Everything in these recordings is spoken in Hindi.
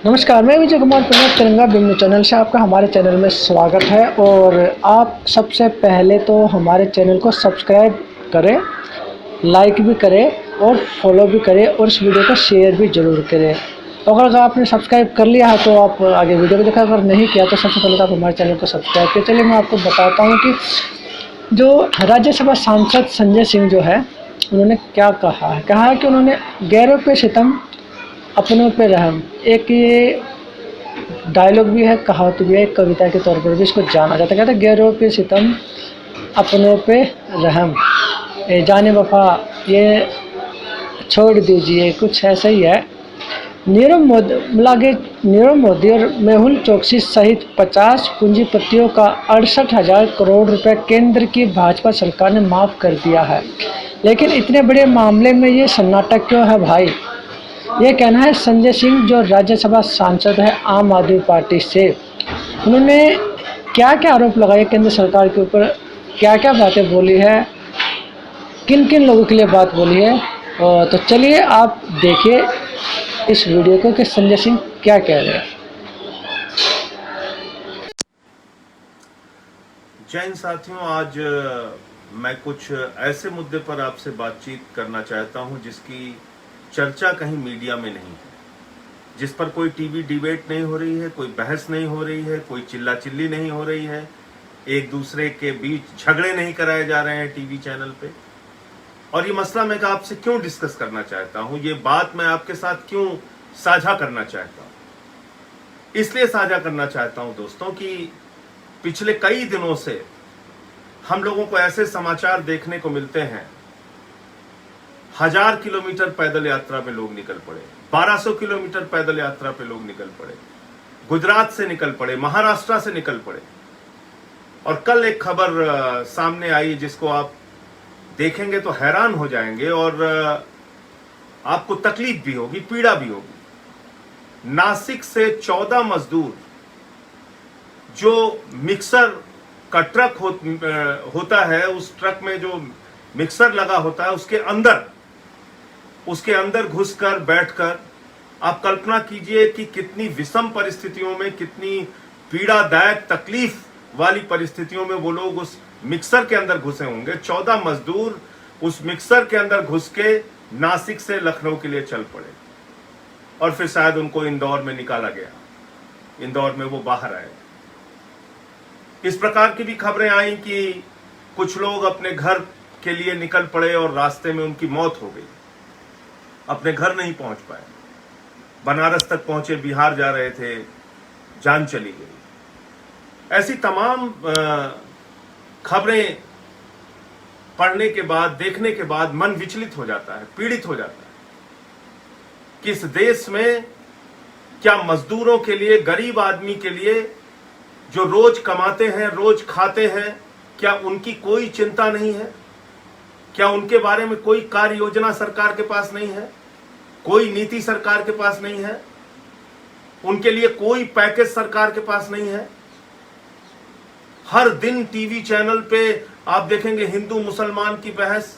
नमस्कार, मैं विजय कुमार पुनिया तिरंगा बिंदु चैनल से आपका हमारे चैनल में स्वागत है। और आप सबसे पहले तो हमारे चैनल को सब्सक्राइब करें, लाइक भी करें और फॉलो भी करें और इस वीडियो को शेयर भी ज़रूर करें। तो अगर आपने सब्सक्राइब कर लिया है तो आप आगे वीडियो को देखा, अगर नहीं किया तो सबसे पहले तो आप हमारे चैनल को सब्सक्राइब करें। चलिए मैं आपको बताता हूँ कि जो राज्यसभा सांसद संजय सिंह जो है, उन्होंने क्या कहा है। कहा है कि उन्होंने गैरों पे सितम, अपनों पे रहम, एक ये डायलॉग भी है, कहावत भी है, एक कविता के तौर पर भी इसको जाना जाता है। कहते हैं गैरों पे सितम, अपनों पे रहम, ए जाने वफा ये छोड़ दीजिए, कुछ ऐसा ही है। नीरव मोदी और मेहुल चोकसी सहित 50 पूंजीपतियों का 68,000 करोड़ रुपए केंद्र की भाजपा सरकार ने माफ़ कर दिया है। लेकिन इतने बड़े मामले में ये सन्नाटा क्यों है भाई? ये कहना है संजय सिंह, जो राज्यसभा सांसद है आम आदमी पार्टी से। उन्होंने क्या क्या आरोप लगाए केंद्र सरकार के ऊपर, क्या क्या बातें बोली है, किन किन लोगों के लिए बात बोली है। तो चलिए आप देखिए इस वीडियो को कि संजय सिंह क्या कह रहे हैं। जय हिंद साथियों, आज मैं कुछ ऐसे मुद्दे पर आपसे बातचीत करना चाहता हूं जिसकी चर्चा कहीं मीडिया में नहीं है, जिस पर कोई टीवी डिबेट नहीं हो रही है, कोई बहस नहीं हो रही है, कोई चिल्ला चिल्ली नहीं हो रही है, एक दूसरे के बीच झगड़े नहीं कराए जा रहे हैं टीवी चैनल पे। और ये मसला मैं आपसे क्यों डिस्कस करना चाहता हूं, ये बात मैं आपके साथ क्यों साझा करना चाहता हूं। इसलिए साझा करना चाहता हूं दोस्तों कि पिछले कई दिनों से हम लोगों को ऐसे समाचार देखने को मिलते हैं, 1000 किलोमीटर पैदल यात्रा पे लोग निकल पड़े, 1200 किलोमीटर पैदल यात्रा पे लोग निकल पड़े, गुजरात से निकल पड़े, महाराष्ट्र से निकल पड़े। और कल एक खबर सामने आई जिसको आप देखेंगे तो हैरान हो जाएंगे और आपको तकलीफ भी होगी, पीड़ा भी होगी। नासिक से 14 मजदूर, जो मिक्सर का ट्रक होता है, उस ट्रक में जो मिक्सर लगा होता है उसके अंदर घुसकर बैठकर आप कल्पना कीजिए कि कितनी विषम परिस्थितियों में, कितनी पीड़ादायक तकलीफ वाली परिस्थितियों में वो लोग उस मिक्सर के अंदर घुसे होंगे। 14 मजदूर उस मिक्सर के अंदर घुस के नासिक से लखनऊ के लिए चल पड़े और फिर शायद उनको इंदौर में निकाला गया, इंदौर में वो बाहर आए। इस प्रकार की भी खबरें आई कि कुछ लोग अपने घर के लिए निकल पड़े और रास्ते में उनकी मौत हो गई, अपने घर नहीं पहुंच पाए, बनारस तक पहुंचे, बिहार जा रहे थे, जान चली गई। ऐसी तमाम खबरें पढ़ने के बाद, देखने के बाद मन विचलित हो जाता है, पीड़ित हो जाता है कि इस देश में क्या मजदूरों के लिए, गरीब आदमी के लिए जो रोज कमाते हैं, रोज खाते हैं, क्या उनकी कोई चिंता नहीं है? क्या उनके बारे में कोई कार्य योजना सरकार के पास नहीं है? कोई नीति सरकार के पास नहीं है? उनके लिए कोई पैकेज सरकार के पास नहीं है? हर दिन टीवी चैनल पे आप देखेंगे हिंदू मुसलमान की बहस,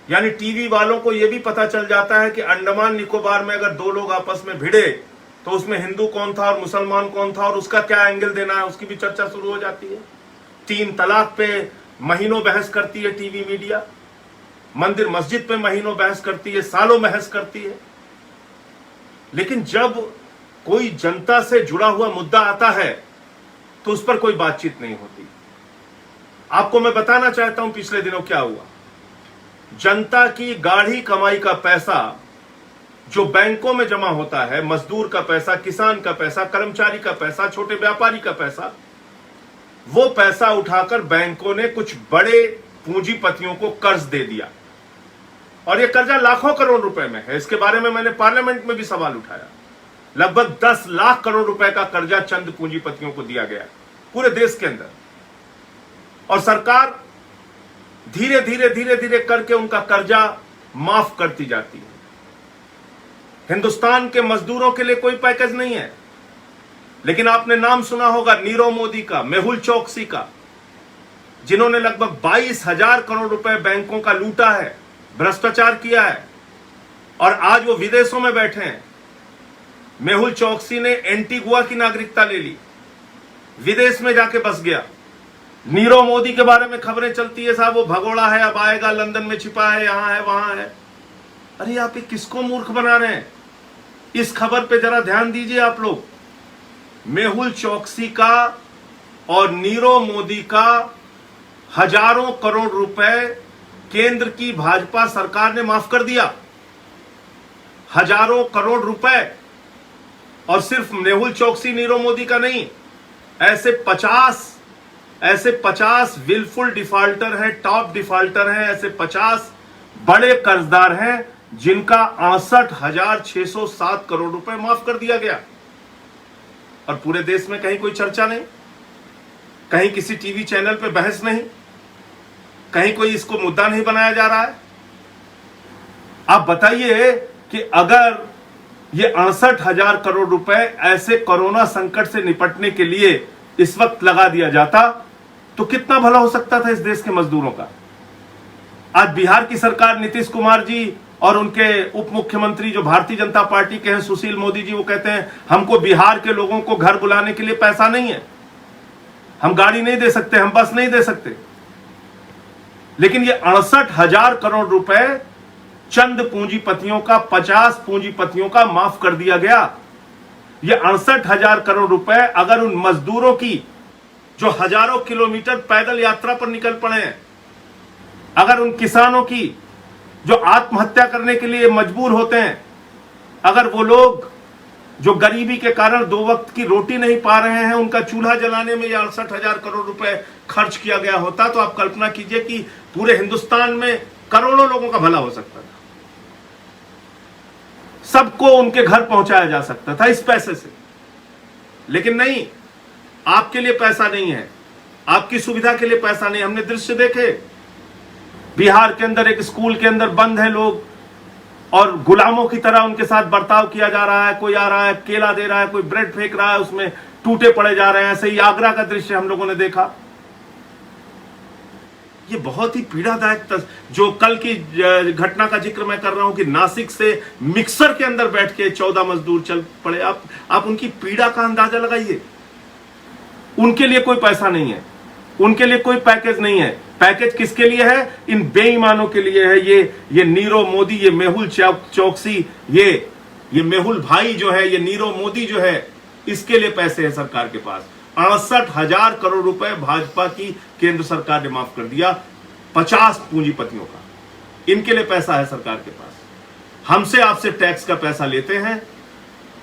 यानी टीवी वालों को यह भी पता चल जाता है कि अंडमान निकोबार में अगर दो लोग आपस में भिड़े तो उसमें हिंदू कौन था और मुसलमान कौन था और उसका क्या एंगल देना है, उसकी भी चर्चा शुरू हो जाती है। 3 तलाक पे महीनों बहस करती है टीवी मीडिया, मंदिर मस्जिद पे महीनों बहस करती है, सालों बहस करती है। लेकिन जब कोई जनता से जुड़ा हुआ मुद्दा आता है तो उस पर कोई बातचीत नहीं होती। आपको मैं बताना चाहता हूं पिछले दिनों क्या हुआ। जनता की गाढ़ी कमाई का पैसा जो बैंकों में जमा होता है, मजदूर का पैसा, किसान का पैसा, कर्मचारी का पैसा, छोटे व्यापारी का पैसा, वो पैसा उठाकर बैंकों ने कुछ बड़े पूंजीपतियों को कर्ज दे दिया और ये कर्जा लाखों करोड़ रुपए में है। इसके बारे में मैंने पार्लियामेंट में भी सवाल उठाया। लगभग 10 लाख करोड़ रुपए का कर्जा चंद पूंजीपतियों को दिया गया पूरे देश के अंदर, और सरकार धीरे धीरे करके उनका कर्जा माफ करती जाती है। हिंदुस्तान के मजदूरों के लिए कोई पैकेज नहीं है, लेकिन आपने नाम सुना होगा नीरव मोदी का, मेहुल चोकसी का, जिन्होंने लगभग 22,000 करोड़ रुपए बैंकों का लूटा है, भ्रष्टाचार किया है, और आज वो विदेशों में बैठे हैं। मेहुल चौकसी ने एंटीगुआ की नागरिकता ले ली, विदेश में जाके बस गया। नीरव मोदी के बारे में खबरें चलती है, साहब वो भगोड़ा है, अब आएगा, लंदन में छिपा है, यहां है, वहां है। अरे आप ये किसको मूर्ख बना रहे हैं? इस खबर पे जरा ध्यान दीजिए आप लोग। मेहुल चौकसी का और नीरव मोदी का हजारों करोड़ रुपए केंद्र की भाजपा सरकार ने माफ कर दिया। हजारों करोड़ रुपए। और सिर्फ मेहुल चौकसी नीरव मोदी का नहीं, ऐसे 50 विलफुल डिफॉल्टर हैं, टॉप डिफॉल्टर हैं, ऐसे 50 बड़े कर्जदार हैं जिनका 68,607 करोड़ रुपए माफ कर दिया गया। और पूरे देश में कहीं कोई चर्चा नहीं, कहीं किसी टीवी चैनल पे बहस नहीं, कहीं कोई इसको मुद्दा नहीं बनाया जा रहा है। आप बताइए कि अगर ये 68,000 करोड़ रुपए ऐसे कोरोना संकट से निपटने के लिए इस वक्त लगा दिया जाता तो कितना भला हो सकता था इस देश के मजदूरों का। आज बिहार की सरकार, नीतीश कुमार जी और उनके उप मुख्यमंत्री जो भारतीय जनता पार्टी के हैं, सुशील मोदी जी, वो कहते हैं हमको बिहार के लोगों को घर बुलाने के लिए पैसा नहीं है, हम गाड़ी नहीं दे सकते, हम बस नहीं दे सकते। लेकिन ये 68,000 करोड़ रुपए चंद पूंजीपतियों का, 50 पूंजीपतियों का माफ कर दिया गया। ये 68,000 करोड़ रुपए अगर उन मजदूरों की जो हजारों किलोमीटर पैदल यात्रा पर निकल पड़े हैं, अगर उन किसानों की जो आत्महत्या करने के लिए मजबूर होते हैं, अगर वो लोग जो गरीबी के कारण 2 वक्त की रोटी नहीं पा रहे हैं, उनका चूल्हा जलाने में ये 68,000 करोड़ रुपए खर्च किया गया होता तो आप कल्पना कीजिए कि पूरे हिंदुस्तान में करोड़ों लोगों का भला हो सकता था, सबको उनके घर पहुंचाया जा सकता था इस पैसे से। लेकिन नहीं, आपके लिए पैसा नहीं है, आपकी सुविधा के लिए पैसा नहीं। हमने दृश्य देखे, बिहार के अंदर एक स्कूल के अंदर बंद है लोग और गुलामों की तरह उनके साथ बर्ताव किया जा रहा है। कोई आ रहा है, केला दे रहा है, कोई ब्रेड फेंक रहा है, उसमें टूटे पड़े जा रहे हैं। ऐसे ही आगरा का दृश्य हम लोगों ने देखा। ये बहुत ही पीड़ादायक जो कल की घटना का जिक्र मैं कर रहा हूं कि नासिक से मिक्सर के अंदर बैठ के 14 मजदूर चल पड़े। आप उनकी पीड़ा का अंदाजा लगाइए। उनके लिए कोई पैसा नहीं है, उनके लिए कोई पैकेज नहीं है। पैकेज किसके लिए है? इन बेईमानों के लिए है। ये नीरव मोदी, ये मेहुल चौकसी, ये मेहुल भाई जो है, ये नीरव मोदी जो है, इसके लिए पैसे है सरकार के पास। 68,000 करोड़ रुपए भाजपा की केंद्र सरकार ने माफ कर दिया 50 पूंजीपतियों का। इनके लिए पैसा है सरकार के पास। हमसे आपसे टैक्स का पैसा लेते हैं,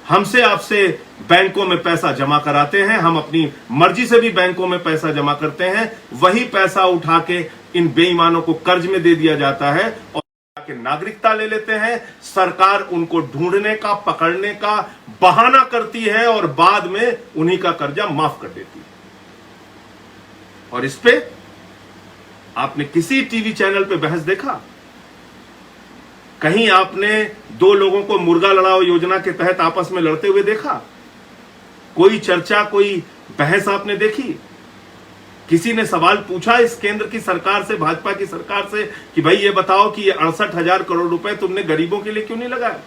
हमसे आपसे बैंकों में पैसा जमा कराते हैं, हम अपनी मर्जी से भी बैंकों में पैसा जमा करते हैं। वही पैसा उठा के इन बेईमानों को कर्ज में दे दिया जाता है और के नागरिकता ले लेते हैं। सरकार उनको ढूंढने का, पकड़ने का बहाना करती है और बाद में उन्हीं का कर्जा माफ कर देती है। और इस पे आपने किसी टीवी चैनल पे बहस देखा? कहीं आपने 2 लोगों को मुर्गा लड़ाओ योजना के तहत आपस में लड़ते हुए देखा? कोई चर्चा, कोई बहस आपने देखी? किसी ने सवाल पूछा इस केंद्र की सरकार से, भाजपा की सरकार से कि भाई ये बताओ कि ये 68,000 करोड़ रुपए तुमने गरीबों के लिए क्यों नहीं लगाया?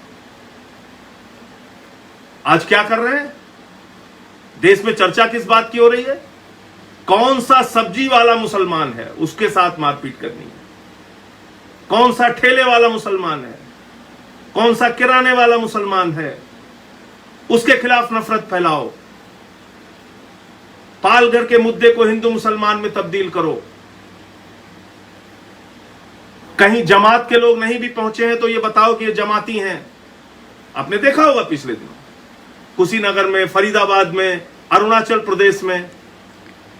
आज क्या कर रहे हैं? देश में चर्चा किस बात की हो रही है? कौन सा सब्जी वाला मुसलमान है उसके साथ मारपीट करनी है, कौन सा ठेले वाला मुसलमान है, कौन सा किराने वाला मुसलमान है, उसके खिलाफ नफरत फैलाओ। पालघर के मुद्दे को हिंदू मुसलमान में तब्दील करो। कहीं जमात के लोग नहीं भी पहुंचे हैं तो ये बताओ कि ये जमाती हैं। आपने देखा होगा पिछले दिनों कुशीनगर में, फरीदाबाद में, अरुणाचल प्रदेश में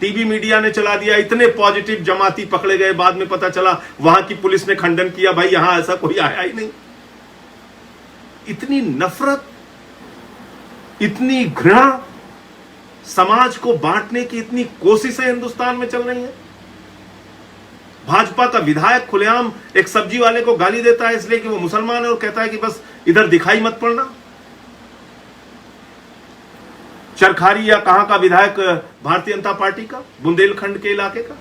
टीवी मीडिया ने चला दिया। इतने पॉजिटिव जमाती पकड़े गए, बाद में पता चला वहां की पुलिस ने खंडन किया, भाई यहां ऐसा कोई आया ही नहीं। इतनी नफरत, इतनी घृणा, समाज को बांटने की इतनी कोशिशें हिंदुस्तान में चल रही हैं। भाजपा का विधायक खुलेआम एक सब्जी वाले को गाली देता है इसलिए कि वो मुसलमान है और कहता है कि बस इधर दिखाई मत पड़ना। चरखारी या कहां का विधायक भारतीय जनता पार्टी का, बुंदेलखंड के इलाके का,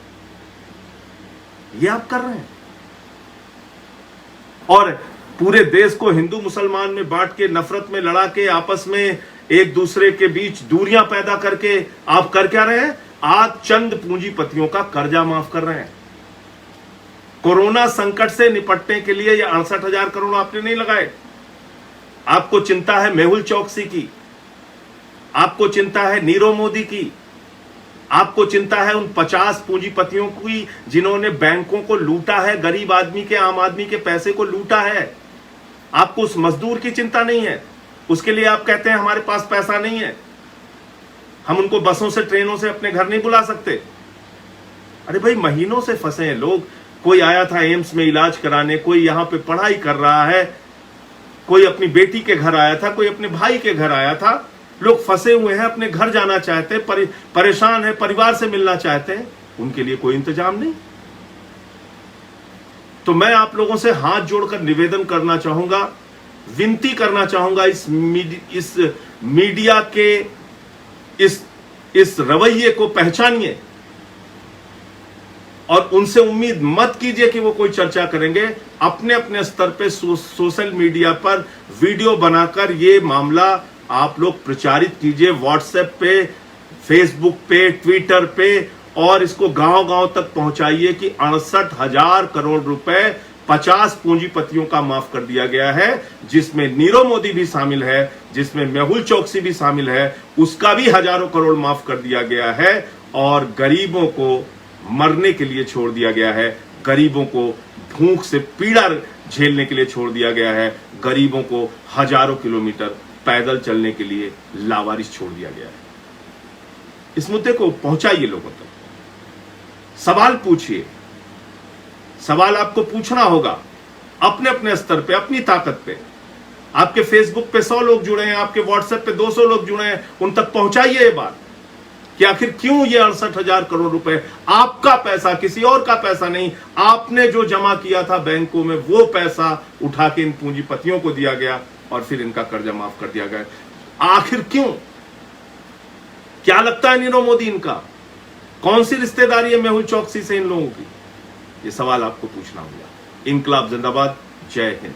ये आप कर रहे हैं। और पूरे देश को हिंदू मुसलमान में बांट के, नफरत में लड़ा के, आपस में एक दूसरे के बीच दूरियां पैदा करके आप कर क्या रहे हैं? आप चंद पूंजीपतियों का कर्जा माफ कर रहे हैं। कोरोना संकट से निपटने के लिए ये 68,000 करोड़ आपने नहीं लगाए। आपको चिंता है मेहुल चौकसी की, आपको चिंता है नीरव मोदी की, आपको चिंता है उन 50 पूंजीपतियों की जिन्होंने बैंकों को लूटा है, गरीब आदमी के, आम आदमी के पैसे को लूटा है। आपको उस मजदूर की चिंता नहीं है। उसके लिए आप कहते हैं हमारे पास पैसा नहीं है, हम उनको बसों से, ट्रेनों से अपने घर नहीं बुला सकते। अरे भाई, महीनों से फंसे हैं लोग। कोई आया था एम्स में इलाज कराने, कोई यहां पे पढ़ाई कर रहा है, कोई अपनी बेटी के घर आया था, कोई अपने भाई के घर आया था। लोग फंसे हुए हैं, अपने घर जाना चाहते हैं, परेशान है, परिवार से मिलना चाहते हैं, उनके लिए कोई इंतजाम नहीं। तो मैं आप लोगों से हाथ जोड़कर निवेदन करना चाहूंगा, विनती करना चाहूंगा, इस मीडिया के इस रवैये को पहचानिए और उनसे उम्मीद मत कीजिए कि वो कोई चर्चा करेंगे। अपने अपने स्तर पे सोशल मीडिया पर वीडियो बनाकर ये मामला आप लोग प्रचारित कीजिए, व्हाट्सएप पे, फेसबुक पे, ट्विटर पे, और इसको गांव-गांव तक पहुंचाइए कि 68,000 करोड़ रुपए 50 पूंजीपतियों का माफ कर दिया गया है, जिसमें नीरव मोदी भी शामिल है, जिसमें मेहुल चौकसी भी शामिल है, उसका भी हजारों करोड़ माफ कर दिया गया है, और गरीबों को मरने के लिए छोड़ दिया गया है, गरीबों को भूख से पीड़ा झेलने के लिए छोड़ दिया गया है, गरीबों को हजारों किलोमीटर पैदल चलने के लिए लावारिस छोड़ दिया गया है। इस मुद्दे को पहुंचाइए लोगों तक, सवाल पूछिए। सवाल आपको पूछना होगा अपने अपने स्तर पे, अपनी ताकत पे। आपके फेसबुक पे 100 लोग जुड़े हैं, आपके व्हाट्सएप पे 200 लोग जुड़े हैं, उन तक पहुंचाइए ये बात कि आखिर क्यों ये 68,000 करोड़ रुपए आपका पैसा, किसी और का पैसा नहीं, आपने जो जमा किया था बैंकों में वो पैसा उठा के इन पूंजीपतियों को दिया गया और फिर इनका कर्जा माफ कर दिया गया। आखिर क्यों? क्या लगता है नीरव मोदी इनका? कौन सी रिश्तेदारी है मेहुल चौकसी से इन लोगों की? ये सवाल आपको पूछना होगा। इनकलाब जिंदाबाद। जय हिंद।